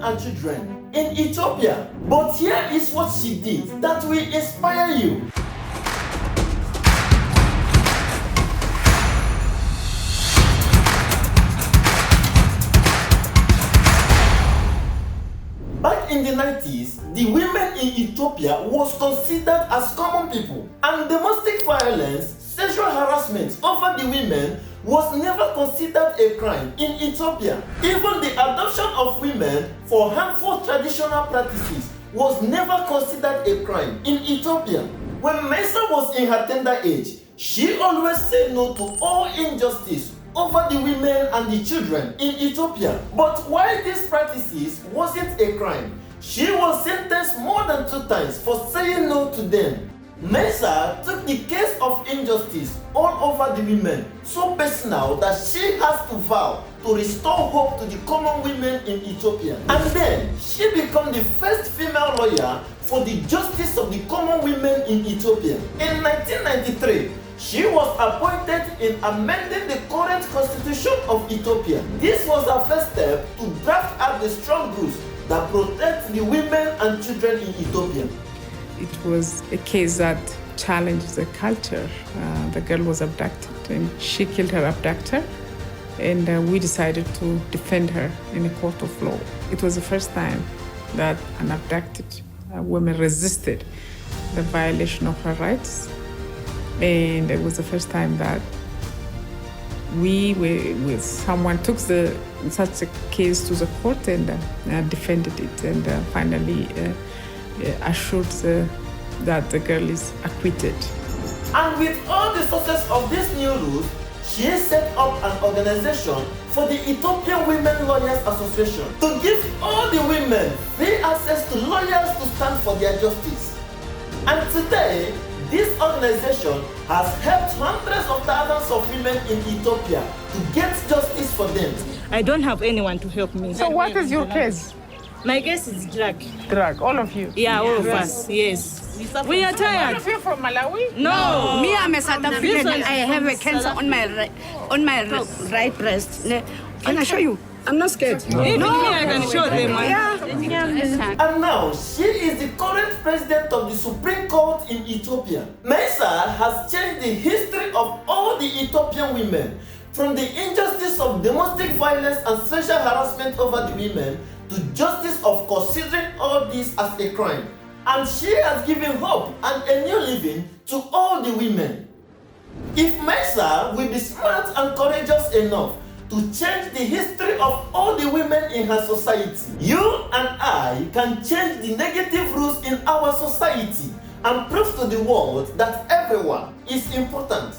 and children in Ethiopia. But here is what she did that will inspire you. Back in the 90s, the women in Ethiopia was considered as common people, and domestic violence, sexual harassment over the women was never considered a crime in Ethiopia. Even the adoption of women for harmful traditional practices was never considered a crime in Ethiopia. When Meaza was in her tender age, she always said no to all injustice over the women and the children in Ethiopia. But while these practices wasn't a crime, she was sentenced more than 2 times for saying no to them. Meaza took the case of injustice all over the women so personal that she has to vow to restore hope to the common women in Ethiopia. And then she became the first female lawyer for the justice of the common women in Ethiopia. In 1993, she was appointed in amending the current constitution of Ethiopia. This was her first step to draft out the strong rules that protect the women and children in Ethiopia. It was a case that challenged the culture. The girl was abducted and she killed her abductor, and we decided to defend her in a court of law. It was the first time that an abducted woman resisted the violation of her rights, and it was the first time that someone took such a case to the court and defended it, and finally assured that the girl is acquitted. And with all the success of these new rules, she set up an organization for the Ethiopian Women Lawyers Association to give all the women free access to lawyers to stand for their justice. And today, this organization has helped hundreds of thousands of women in Ethiopia to get justice for them. I don't have anyone to help me. So what is your case? My case is drug. Drug, all of you? Yeah, all of us, yes. We are tired. All of you from Malawi? No. Me, I'm a South African and I have a cancer on my right breast. Can I show you? I'm not scared. Even me, I can show them. Yeah. And now, she is the current president of the Supreme Court in Ethiopia. Meaza has changed the history of all the Ethiopian women, from the injustice of domestic violence and sexual harassment over the women to justice of considering all this as a crime. And she has given hope and a new living to all the women. If Meaza will be smart and courageous enough to change the history of all the women in her society, you and I can change the negative rules in our society and prove to the world that everyone is important.